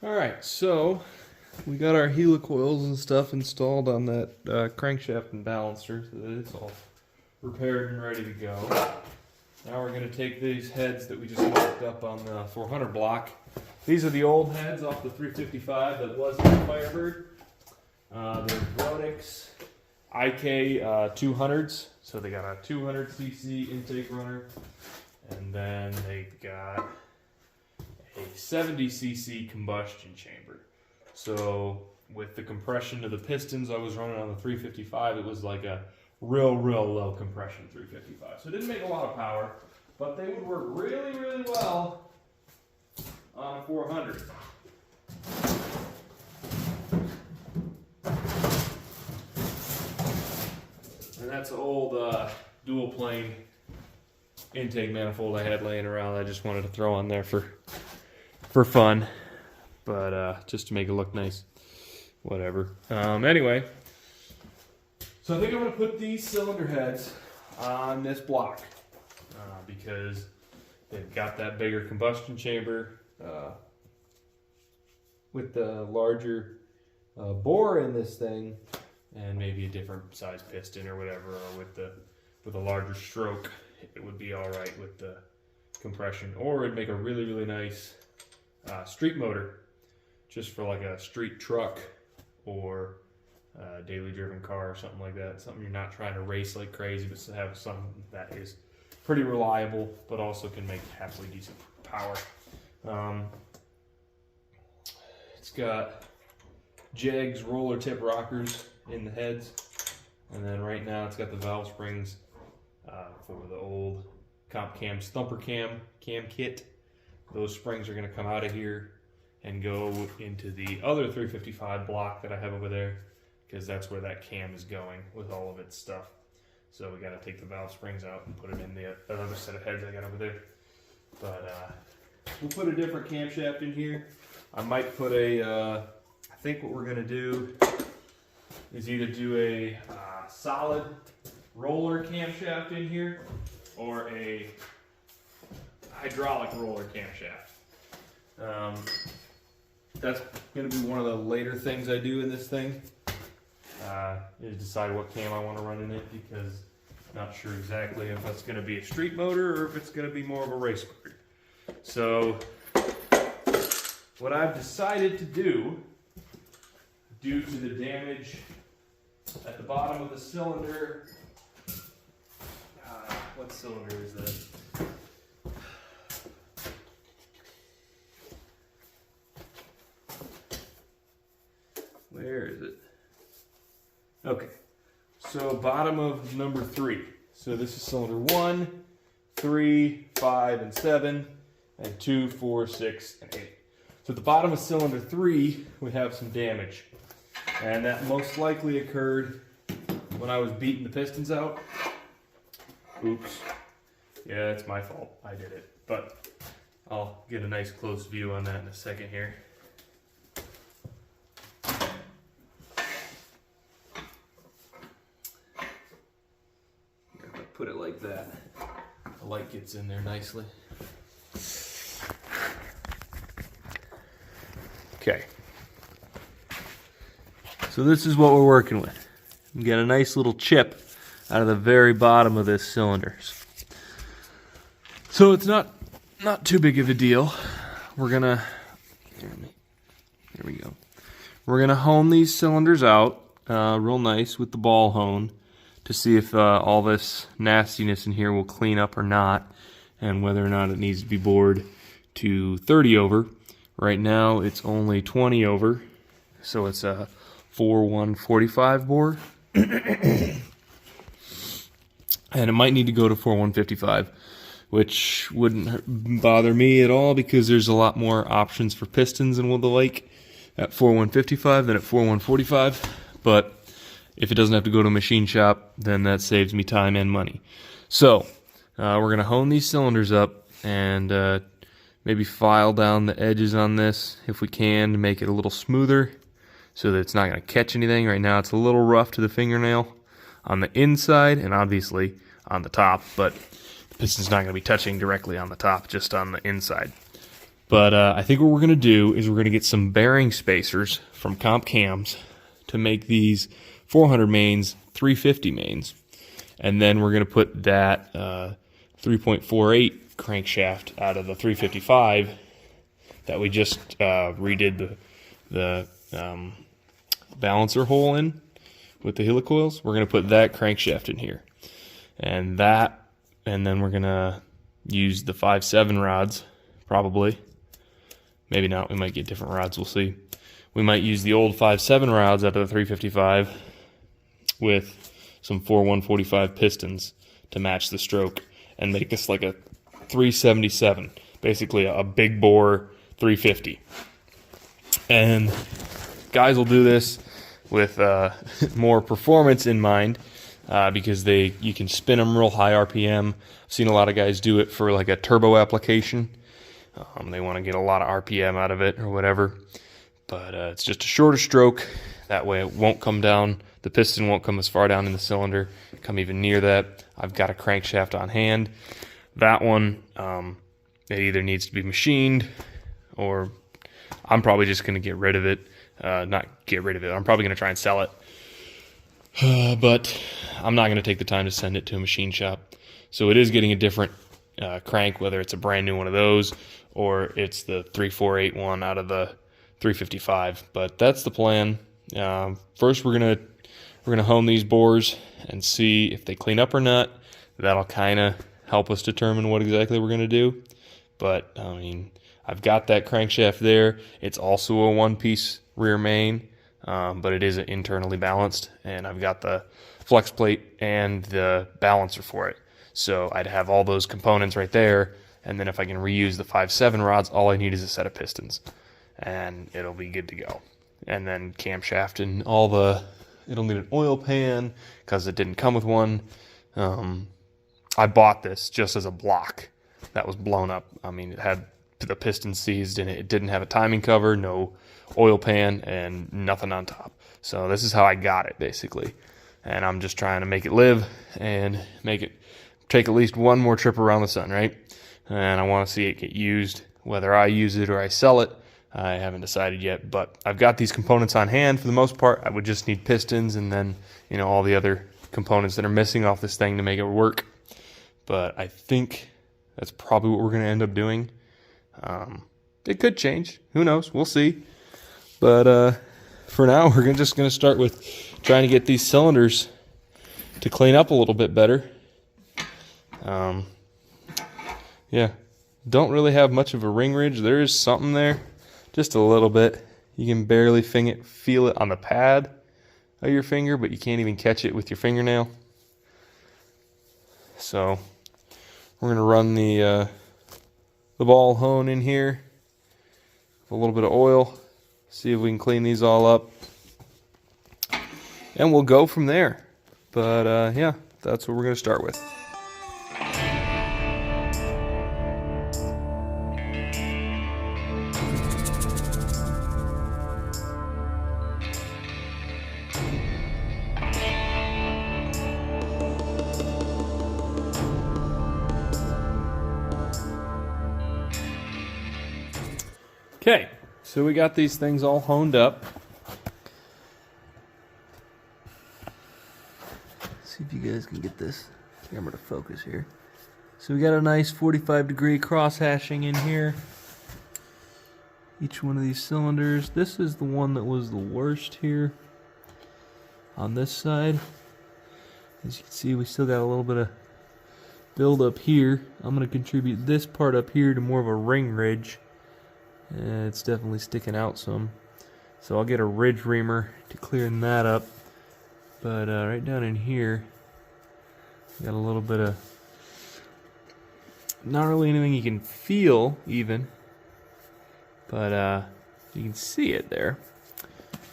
Alright, so we got our helicoils and stuff installed on that crankshaft and balancer so that it's all repaired and ready to go. Now we're going to take these heads that we just marked up on the 400 block. These are the old heads off the 355 that was the Firebird. They're Brodix IK 200s, so they got a 200cc intake runner, and then they got a 70cc combustion chamber. So with the compression of the pistons I was running on the 355, it was like a real low compression 355. So it didn't make a lot of power, but they would work really well on a 400. And that's an old dual plane intake manifold I had laying around. I just wanted to throw on there for fun, but just to make it look nice. Whatever. Anyway, so I think I'm going to put these cylinder heads on this block because they've got that bigger combustion chamber with the larger bore in this thing, and maybe a different size piston or whatever, or with a larger stroke, it would be all right with the compression, or it'd make a really nice street motor, just for like a street truck or a daily driven car or something like that. Something you're not trying to race like crazy, but to have something that is pretty reliable, but also can make halfway decent power. It's got Jegs roller tip rockers in the heads, and then right now it's got the valve springs for the old Comp Cam Thumper Cam kit. Those springs are going to come out of here and go into the other 355 block that I have over there, because that's where that cam is going with all of its stuff. So we got to take the valve springs out and put them in the other set of heads I got over there. But we'll put a different camshaft in here. I might put I think what we're going to do is either do a solid roller camshaft in here or a hydraulic roller camshaft. That's going to be one of the later things I do in this thing, is decide what cam I want to run in it, because I'm not sure exactly if that's going to be a street motor or if it's going to be more of a race motor. So what I've decided to do, due to the damage at the bottom of the cylinder, what cylinder is this? Where is it? Okay, so bottom of number 3. So this is cylinder 1, 3, 5, and 7, and 2, 4, 6, and 8. So at the bottom of cylinder 3, we have some damage. And that most likely occurred when I was beating the pistons out. Oops. Yeah, it's my fault. I did it. But I'll get a nice close view on that in a second here. If I put it like that, the light gets in there nicely. Okay. So this is what we're working with. We got a nice little chip out of the very bottom of this cylinder. So it's not too big of a deal. We're gonna, here we go. We're gonna hone these cylinders out real nice with the ball hone to see if all this nastiness in here will clean up or not, and whether or not it needs to be bored to 30 over. Right now it's only 20 over, so it's a 4145 bore. And it might need to go to 4155, which wouldn't bother me at all, because there's a lot more options for pistons and the like at 4155 than at 4145. But if it doesn't have to go to a machine shop, then that saves me time and money. So we're going to hone these cylinders up and maybe file down the edges on this if we can to make it a little smoother, so that it's not going to catch anything. Right now it's a little rough to the fingernail on the inside and obviously on the top, but the piston's not going to be touching directly on the top, just on the inside. But I think what we're going to do is we're going to get some bearing spacers from Comp Cams to make these 400 mains 350 mains. And then we're going to put that 3.48 crankshaft out of the 355 that we just redid the balancer hole in with the helicoils. We're going to put that crankshaft in here. And then we're going to use the 5.7 rods, probably. Maybe not. We might get different rods. We'll see. We might use the old 5.7 rods out of the 355 with some 4.145 pistons to match the stroke and make this like a 377, basically a big bore 350. And guys will do this with more performance in mind because you can spin them real high RPM. I've seen a lot of guys do it for like a turbo application. They want to get a lot of RPM out of it or whatever. But it's just a shorter stroke. That way it won't come down. The piston won't come as far down in the cylinder, come even near that. I've got a crankshaft on hand. That one, it either needs to be machined or I'm probably just going to get rid of it. Not get rid of it. I'm probably going to try and sell it. But I'm not going to take the time to send it to a machine shop. So it is getting a different crank, whether it's a brand new one of those or it's the 348 one out of the 355. But that's the plan. First, we're gonna hone these bores and see if they clean up or not. That'll kind of help us determine what exactly we're gonna do. But I mean, I've got that crankshaft there. It's also a one-piece rear main, but it is internally balanced, and I've got the flex plate and the balancer for it. So I'd have all those components right there, and then if I can reuse the 5.7 rods, all I need is a set of pistons, and it'll be good to go. And then camshaft and it'll need an oil pan because it didn't come with one. I bought this just as a block that was blown up. I mean, it had the piston seized and it didn't have a timing cover, no oil pan, and nothing on top. So this is how I got it, basically. And I'm just trying to make it live and take at least one more trip around the sun, right? And I want to see it get used, whether I use it or I sell it. I haven't decided yet, but I've got these components on hand for the most part. I would just need pistons and then, all the other components that are missing off this thing to make it work. But I think that's probably what we're going to end up doing. It could change. Who knows? We'll see. But for now, we're just going to start with trying to get these cylinders to clean up a little bit better. Yeah, don't really have much of a ring ridge. There is something there. Just a little bit. You can barely feel it on the pad of your finger, but you can't even catch it with your fingernail. So we're gonna run the ball hone in here with a little bit of oil, see if we can clean these all up, and we'll go from there. But yeah, that's what we're gonna start with. Okay, so we got these things all honed up. See if you guys can get this camera to focus here. So we got a nice 45-degree cross hashing in here. Each one of these cylinders. This is the one that was the worst here on this side. As you can see, we still got a little bit of build up here. I'm going to contribute this part up here to more of a ring ridge. It's definitely sticking out some. So I'll get a ridge reamer to clearing that up. But right down in here, got a little bit of, not really anything you can feel even, but you can see it there.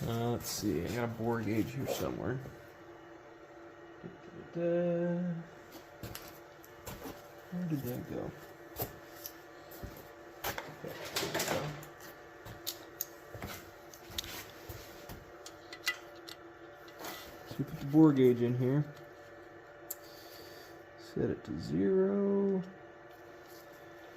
Let's see, I got a bore gauge here somewhere. Where did that go? So we put the bore gauge in here, set it to 0,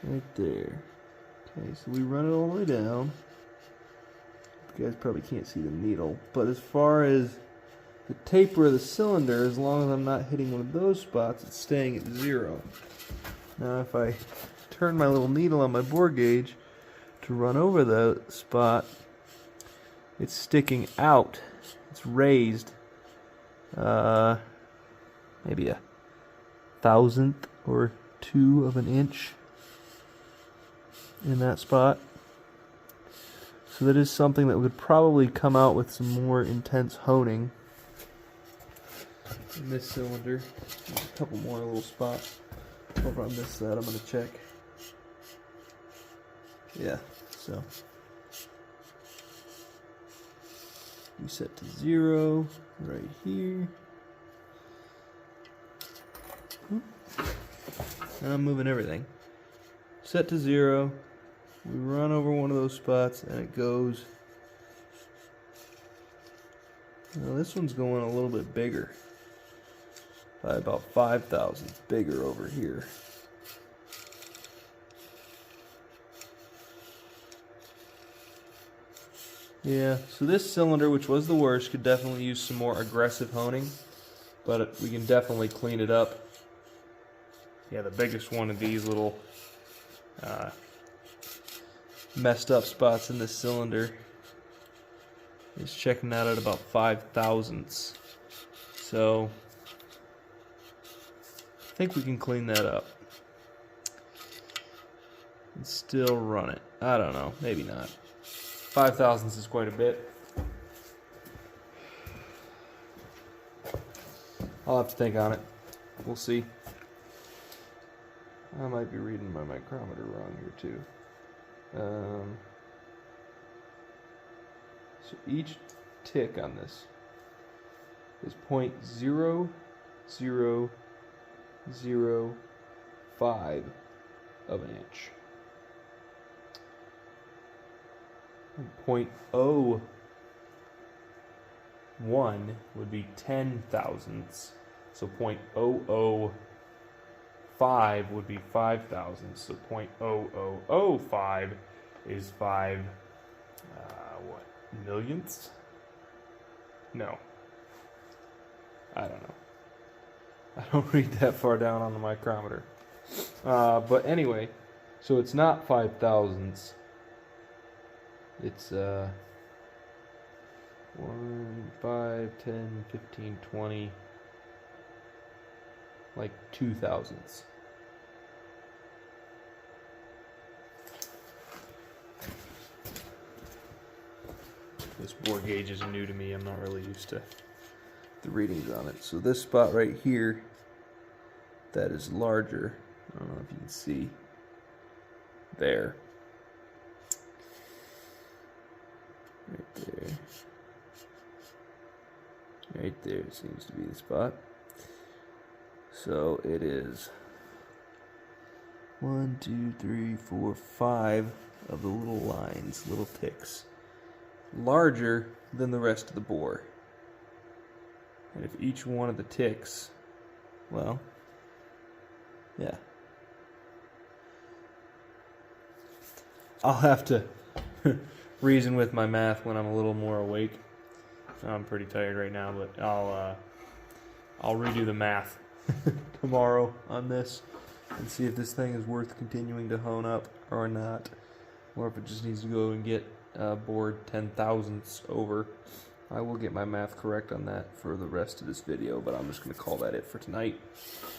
right there. Okay, so we run it all the way down. You guys probably can't see the needle, but as far as the taper of the cylinder, as long as I'm not hitting one of those spots, it's staying at 0. Now if I turn my little needle on my bore gauge to run over the spot, it's sticking out. It's raised maybe a 1/1000th or 2 of an inch in that spot. So that is something that would probably come out with some more intense honing in this cylinder. There's a couple more little spots. Hope I missed that. I'm going to check. Yeah, so we set to 0 right here. And I'm moving everything. Set to 0. We run over one of those spots and it goes. Now this one's going a little bit bigger. By about 5,000 bigger over here. Yeah, so this cylinder, which was the worst, could definitely use some more aggressive honing, but we can definitely clean it up. Yeah, the biggest one of these little messed up spots in this cylinder is checking out at about 5,000ths. So I think we can clean that up and still run it. I don't know, maybe not. 5,000ths is quite a bit. I'll have to think on it. We'll see. I might be reading my micrometer wrong here too. So each tick on this is 0.0005 of an inch. 0.01 would be 10,000ths. So 0.005 would be 5,000. So 0.0005 is 5 millionths? No. I don't know. I don't read that far down on the micrometer. But anyway, so it's not 5,000ths. It's 1, 5, 10, 15, 20, like 2,000ths. This bore gauge is new to me. I'm not really used to the readings on it. So this spot right here, that is larger. I don't know if you can see there. Right there. Right there seems to be the spot. So it is 1, 2, 3, 4, 5 of the little lines, little ticks, larger than the rest of the bore. And if each one of the ticks, well, yeah. I'll have to reason with my math when I'm a little more awake. I'm pretty tired right now, but I'll redo the math tomorrow on this and see if this thing is worth continuing to hone up or not, or if it just needs to go and get bored 10,000ths over. I will get my math correct on that for the rest of this video, but I'm just going to call that it for tonight.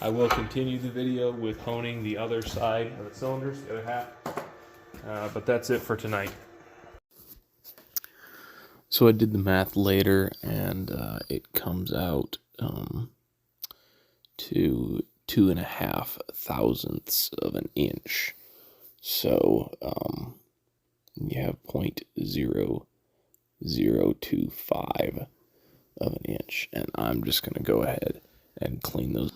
I will continue the video with honing the other side of the cylinders, the other half, but that's it for tonight. So I did the math later, and it comes out to 2.5 thousandths of an inch. So you have 0.0025 of an inch, and I'm just going to go ahead and clean those.